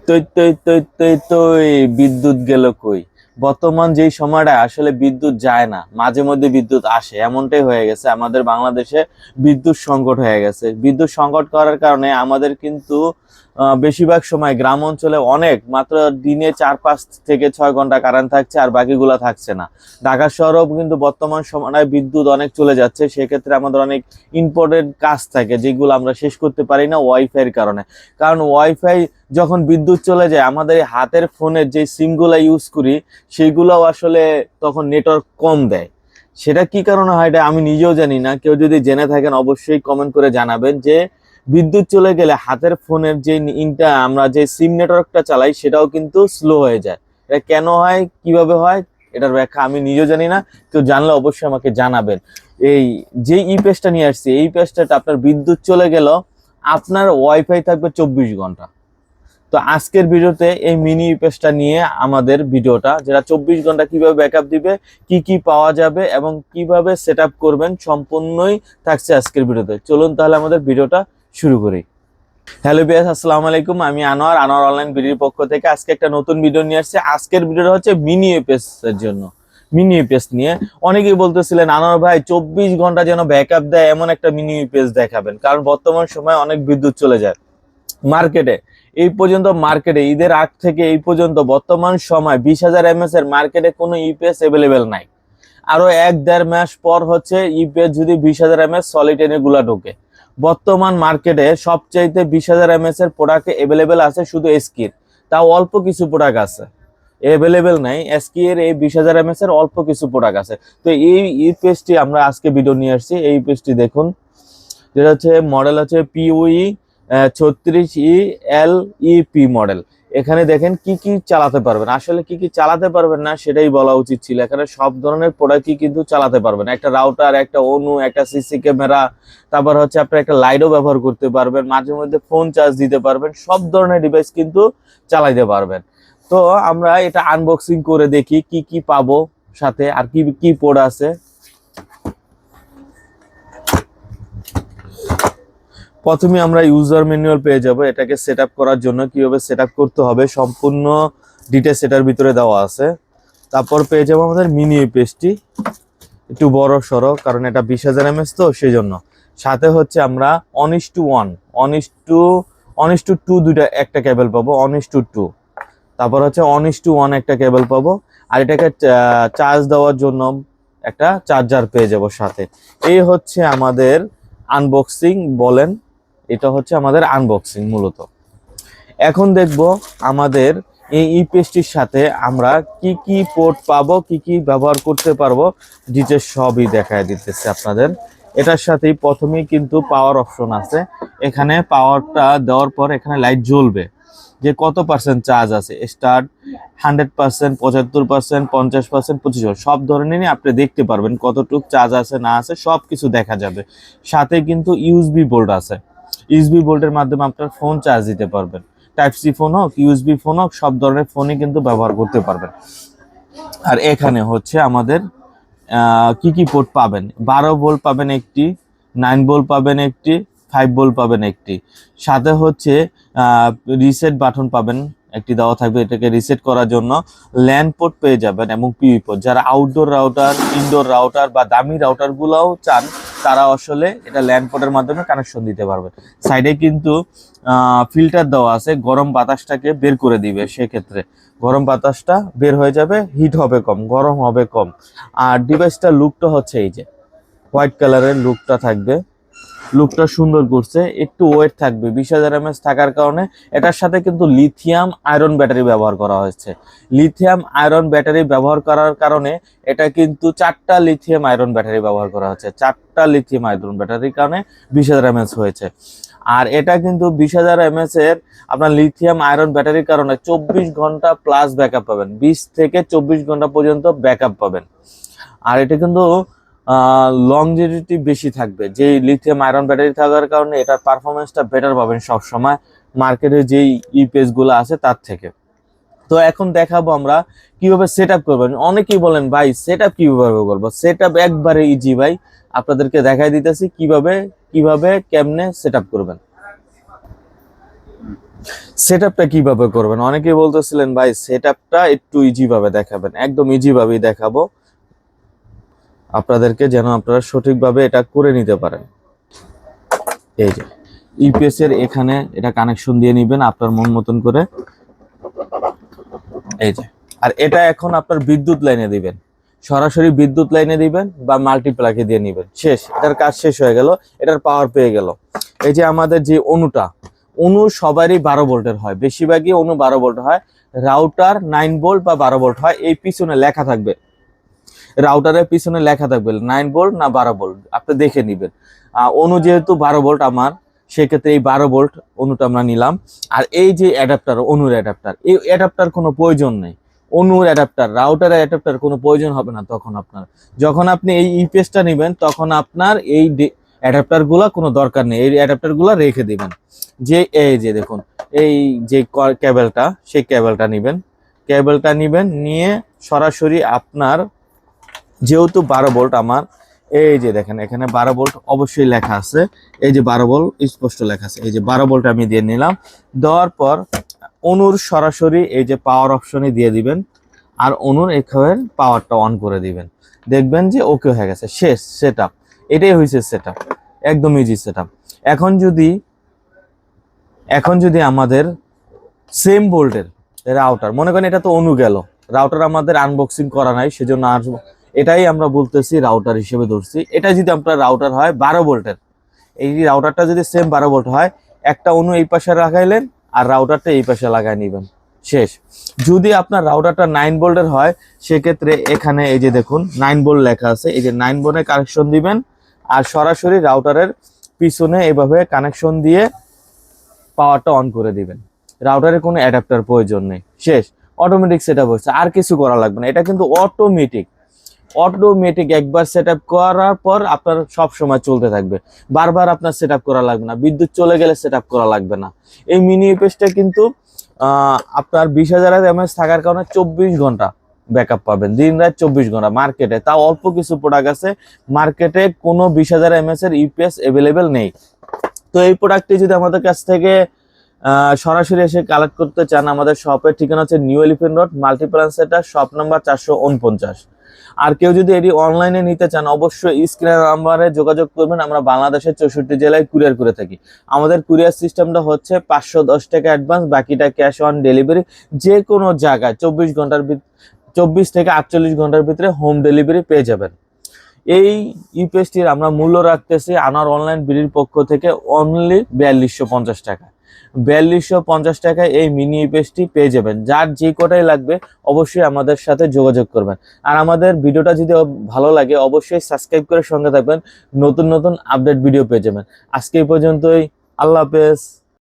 তৈ তৈ তৈ তৈ তৈ বিদ্যুৎ গেল কই। বর্তমান যেই সময়টা আসলে বিদ্যুৎ যায় না, মাঝে মধ্যে বিদ্যুৎ আসে, এমনটাই হয়ে গেছে আমাদের বাংলাদেশে। বিদ্যুৎ সংকট হয়ে গেছে। বিদ্যুৎ সংকট করার কারণে আমাদের কিন্তু বেশিরভাগ সময় গ্রাম অঞ্চলে অনেক মাত্র দিনে 4-5 থেকে 6 ঘন্টা কারেন্ট থাকছে, আর বাকিগুলো থাকছে না। ঢাকা শহরেও কিন্তু বর্তমান সময়ে বিদ্যুৎ অনেক চলে যাচ্ছে। সেক্ষেত্রে আমাদের অনেক ইম্পর্টেন্ট কাজ থাকে যেগুলো আমরা শেষ করতে পারি না ওয়াইফাইয়ের কারণে। কারণ ওয়াইফাই যখন বিদ্যুৎ চলে যায়, আমাদের এই হাতের ফোনের যে সিমগুলো ইউজ করি সেইগুলোও আসলে তখন নেটওয়ার্ক কম দেয়। সেটা কি কারণে হয় এটা আমি নিজেও জানি না। কেউ যদি জেনে থাকেন অবশ্যই কমেন্ট করে জানাবেন যে বিদ্যুৎ চলে গেলে হাতের ফোনের যে আমরা যে সিম নেটওয়ার্কটা চালাই সেটাও কিন্তু স্লো হয়ে যায়। এটা কেন হয়, কিভাবে হয়, এটার ব্যাখ্যা আমি নিজেও জানি না। কেউ জানলে অবশ্যই আমাকে জানাবেন। এই যে ই পেজটা নিয়ে আসছি, এই পেজটা আপনার বিদ্যুৎ চলে গেল, আপনার ওয়াইফাই থাকবে 24 ঘন্টা। তো আজকের ভিডিওতে এই মিনি ইউপিএসটা নিয়ে আমাদের ভিডিওটা, যেটা 24 ঘন্টা কিভাবে ব্যাকআপ দিবে, কি কি পাওয়া যাবে এবং কিভাবে সেট আপ করবেন, সম্পূর্ণই থাকছে আজকের ভিডিওতে। চলুন তাহলে আমাদের ভিডিওটা শুরু করি। হ্যালো বিয়াস, আসসালামু আলাইকুম। আমি আনোয়ার অনলাইন ভিডিওর পক্ষ থেকে আজকে একটা নতুন ভিডিও নিয়ে আসছি। আজকের ভিডিওটা হচ্ছে মিনি ইউপিএস এর জন্য। মিনি ইউপিএস নিয়ে অনেকেই বলতেছিলেন আনোয়ার ভাই 24 ঘন্টা যেন ব্যাকআপ দেয় এমন একটা মিনি ইউপিএস দেখাবেন, কারণ বর্তমান সময় অনেক বিদ্যুৎ চলে যায় মার্কেটে। এই পর্যন্ত মার্কেটে ঈদের আগ থেকে এই পর্যন্ত বর্তমান সময় 20,000 mAh এর মার্কেটে কোনো ইউপিএস অ্যাভেলেবেল নাই। আরো 1-1.5 মাস পর হচ্ছে ইউপিএস যদি 20,000 mAh সলিড এনে গুলা ঢোকে। বর্তমান মার্কেটে সবচাইতে 20,000 mAh এর প্রোডাক্ট অ্যাভেলেবেল আছে শুধু এসকির। তাও অল্প কিছু প্রোডাক্ট আছে, অ্যাভেলেবেল নাই। এসকি এর এই 20,000 mAh এর অল্প কিছু প্রোডাক্ট আছে। তো এই ইউপিএসটি আমরা আজকে ভিডিও নিয়ে আসছি। এই ইউপিএসটি দেখুন, যেটা হচ্ছে মডেল হচ্ছে পিউই 36E LEP মডেল। এখানে দেখেন কি কি চালাতে পারবেন। আসলে কি কি চালাতে পারবেন না সেটাই বলা উচিত ছিল। এখানে সব ধরনের প্রোডাক্টই কিন্তু চালাতে পারবেন। একটা রাউটার, একটা অনু, একটা সিসি ক্যামেরা, তারপর হচ্ছে আপনার একটা লাইটও ব্যবহার করতে পারবেন, মাঝে মধ্যে ফোন চার্জ দিতে পারবেন, সব ধরনের ডিভাইস কিন্তু চালাইতে পারবেন। তো আমরা এটা আনবক্সিং করে দেখি কি কি পাবো সাথে, আর কি কি পোর্ট আছে। প্রথমে আমরা ইউজার ম্যানুয়াল পেয়ে যাব। এটাকে সেট আপ করার জন্য কিভাবে সেট আপ করতে হবে সম্পূর্ণ ডিটেলস এটার ভিতরে দেওয়া আছে। তারপর পেয়ে যাবো আমাদের মিনি ইউপিএসটি, একটু বড় সড়ো, কারণ এটা 20,000 mAh তো সেই জন্য। সাথে হচ্ছে আমরা 1:1 দুইটা একটা কেবল পাবো, 1:2। তারপর হচ্ছে 1:1 একটা কেবল পাবো, আর এটাকে চার্জ দেওয়ার জন্য একটা চার্জার পেয়ে যাব সাথে। এই হচ্ছে আমাদের আনবক্সিং বলেন, এটা হচ্ছে আমাদের আনবক্সিং মূলত। এখন দেখব আমাদের এই ইউপিএসটির সাথে আমরা কি কি পোর্ট পাবো, কি কি ব্যবহার করতে পারবো, ডিটেইলস সবই দেখায় দিতেছে আপনাদের। এটার সাথেই প্রথমেই কিন্তু পাওয়ার অপশন আছে। এখানে পাওয়ারটা দেওয়ার পর এখানে লাইট জ্বলবে যে কত পার্সেন্ট চার্জ আছে, স্টার্ট 100%, 75%, 50%, 25%, সব ধরনেরই আপনি দেখতে পারবেন কতটুকু চার্জ আছে না আছে, সব কিছু দেখা যাবে। সাথে কিন্তু ইউএসবি বোর্ড আছে। ইউএসবি বোর্ডের মাধ্যমে আপনার ফোন চার্জ দিতে পারবেন। টাইপ সি ফোন হোক, ইউএসবি ফোন হোক, সব ধরনের ফোনই কিন্তু ব্যবহার করতে পারবেন। আর এখানে হচ্ছে আমাদের কি কি পোর্ট পাবেন। 12 ভোল্ট পাবেন একটি, 9 ভোল্ট পাবেন একটি, 5 ভোল্ট পাবেন একটি। সাথে হচ্ছে রিসেট বাটন পাবেন একটি, দেওয়া থাকবে এটাকে রিসেট করার জন্য। ল্যান্ড পোর্ট পেয়ে যাবেন এবং পিই পোর্ট। যারা আউটডোর রাউটার, ইনডোর রাউটার বা দামি রাউটার গুলাও চান, তারা আসলে এটা ল্যান্ড পোর্টের মাধ্যমে কানেকশন দিতে পারবে। সাইডে কিন্তু ফিল্টার দেওয়া আছে, গরম বাতাসটাকে বের করে দিবে। সেক্ষেত্রে গরম বাতাসটা বের হয়ে যাবে, হিট হবে কম, গরম হবে কম। আর ডিভাইসটা লুকটা হচ্ছে এই যে হোয়াইট কালারের লুকটা থাকবে। লুকটা সুন্দর করছে, একটু ওয়েট থাকবে 20,000 mAh থাকার কারণে। এটার সাথে কিন্তু লিথিয়াম আয়রন ব্যাটারি ব্যবহার করা হয়েছে। লিথিয়াম আয়রন ব্যাটারি ব্যবহার করার কারণে এটা কিন্তু 4টা লিথিয়াম আয়রন ব্যাটারি ব্যবহার করা হচ্ছে। 4টা লিথিয়াম আয়রন ব্যাটারির কারণে 20,000 mAh হয়েছে। আর এটা কিন্তু 20,000 mAh এর আপনার লিথিয়াম আয়রন ব্যাটারির কারণে 24 ঘন্টা প্লাস ব্যাকআপ পাবেন, 20 থেকে 24 ঘন্টা পর্যন্ত ব্যাকআপ পাবেন। আর এটা কিন্তু লংজিভিটি বেশি থাকবে, যে লিথিয়াম আয়রন ব্যাটারি থাকার কারণে এটার পারফরমেন্সটা বেটার পাবেন সব সময় মার্কেটে যেই ইউপিএস গুলো আছে তার থেকে। তো এখন দেখাবো আমরা কিভাবে সেট আপ করবেন। অনেকেই বলেন ভাই সেট আপ কিভাবে করবো। সেট আপ একবারে ইজি ভাই, আপনাদেরকে দেখাই দিতেছি কিভাবে কেমনে সেট আপ করবেন। সেটআপটা কিভাবে করবেন, অনেকেই বলতেছিলেন ভাই সেটআপটা একটু ইজি ভাবে দেখাবেন। একদম ইজি ভাবেই দেখাবো আপনাদেরকে, যেন আপনারা সঠিকভাবে এটা করে নিতে পারেন। এই যে ইউপিএস এর এখানে এটা কানেকশন দিয়ে নেবেন আপনার মন মতন করে। এই যে, আর এটা এখন আপনার বিদ্যুৎ লাইনে দিবেন, সরাসরি বিদ্যুৎ লাইনে দিবেন বা মাল্টিপ্লাগে দিয়ে নেবেন, শেষ, এটার কাজ শেষ হয়ে গেল, এটার পাওয়ার পেয়ে গেল। এই যে আমাদের যে অনু সবারই 12 ভোল্টের হয়, বেশিরভাগই অনু 12 ভোল্ট হয়। রাউটার 9 ভোল্ট বা 12 ভোল্ট হয়। এই পিছনে লেখা থাকবে, রাউটারের পিছনে লেখা থাকবে 9 ভোল্ট না 12 ভোল্ট, আপনি দেখে নেবেন। অনু যেহেতু 12 ভোল্ট আমার, সেক্ষেত্রে এই 12 ভোল্ট অনুটা আমরা নিলাম। আর এই যে অ্যাডাপ্টার, অনুর অ্যাডাপ্টার, এই অ্যাডাপ্টার কোনো প্রয়োজন নেই। অনুর অ্যাডাপ্টার, রাউটারের অ্যাডাপ্টার কোনো প্রয়োজন হবে না তখন আপনার। যখন আপনি এই ইউপিএসটা নেবেন তখন আপনার এই অ্যাডাপ্টার গুলা কোনো দরকার নেই, এই অ্যাডাপ্টার গুলা রেখে দিবেন। যে এই যে দেখুন, এই যে কেবলটা, সেই কেবলটা নিবেন, কেবলটা নিবেন, নিয়ে সরাসরি আপনার যেহেতু 12 ভোল্ট আমার, এই যে দেখেন এখানে 12 ভোল্ট অবশ্যই লেখা আছে, এই যে 12 ভোল্ট স্পষ্ট লেখা আছে, এই যে 12 ভোল্ট আমি দিয়ে নিলাম। দেওয়ার পর অনুর সরাসরি এই যে পাওয়ার অপশনে দিয়ে দিবেন, আর অনুর এখানে পাওয়ারটা অন করে দিবেন, দেখবেন যে ওকে হয়ে গেছে, শেষ সেটআপ। এটাই হয়েছে সেটআপ, একদম ইজি সেটআপ। এখন যদি আমাদের সেম ভোল্টের রাউটার, মনে করেন এটা তো অনু গেল, রাউটার আমাদের আনবক্সিং করা নাই, সেজন্য আসবো, এটাই আমরা বলতেছি রাউটার হিসেবে ধরছি। এটা যদি আপনার রাউটার হয় 12 ভোল্টের, এই রাউটারটা যদি সেম 12 ভোল্ট হয়, একটা অনু এই পাশে লাগাইলেন আর রাউটারটা এই পাশে লাগাই নেবেন, শেষ। যদি আপনার রাউটারটা 9 ভোল্টের হয়, সেক্ষেত্রে এখানে এই যে দেখুন 9 ভোল্ট লেখা আছে, এই যে 9 ভোল্টের কানেকশন দিবেন, আর সরাসরি রাউটারের পিছনে এভাবে কানেকশন দিয়ে পাওয়ারটা অন করে দিবেন। রাউটারের কোনো অ্যাডাপ্টার প্রয়োজন নেই, শেষ, অটোমেটিক সেটআপ হচ্ছে, আর কিছু করা লাগবে না। এটা কিন্তু অটোমেটিক একবার সেটআপ করার পর আপনার সব সময় চলতে থাকবে, বারবার আপনার সেটআপ করা লাগবে না, বিদ্যুৎ চলে গেলে সেটআপ করা লাগবে না। এই মিনি ইউপিএসটা কিন্তু আপনার 20,000 mAh থাকার কারণে 24 ঘন্টা ব্যাকআপ পাবেন, দিন রাত 24 ঘন্টা। মার্কেটে তাও অল্প কিছু প্রোডাক্ট আছে, মার্কেটে কোনো 20,000 mAh এর ইউপিএস অ্যাভেলেবেল নেই। তো এই প্রোডাক্টটি যদি আমাদের কাছ থেকে সরাসরি এসে কালেক্ট করতে চান, আমাদের শপের ঠিকানা হচ্ছে new elephant road, Multiplan centre, shop number 449। আর কেউ যদি এটি অনলাইনে নিতে চান, অবশ্যই স্ক্রিনের নাম্বারে যোগাযোগ করবেন। আমরা বাংলাদেশের 64 জেলায় কুরিয়ার করে থাকি। আমাদের কুরিয়ার সিস্টেমটা হচ্ছে 510 টাকা অ্যাডভান্স, বাকিটা ক্যাশ অন ডেলিভারি। যে কোনো জায়গায় 24 থেকে 48 ঘন্টার ভিতরে হোম ডেলিভারি পেয়ে যাবেন। এই ইউপিএসটির আমরা মূল্য রাখতেছি আনার অনলাইন বিডির পক্ষ থেকে অনলি 4250 টাকা। 4250 টাকায় এই মিনি ইউপিএসটি পেয়ে যাবেন। যার যে কটাই লাগবে অবশ্যই আমাদের সাথে যোগাযোগ করবেন। আর আমাদের ভিডিওটা যদি ভালো লাগে অবশ্যই সাবস্ক্রাইব করে সঙ্গে থাকবেন, নতুন নতুন আপডেট ভিডিও পেয়ে যাবেন। আজকে এই পর্যন্তই, আল্লাহ হাফেজ।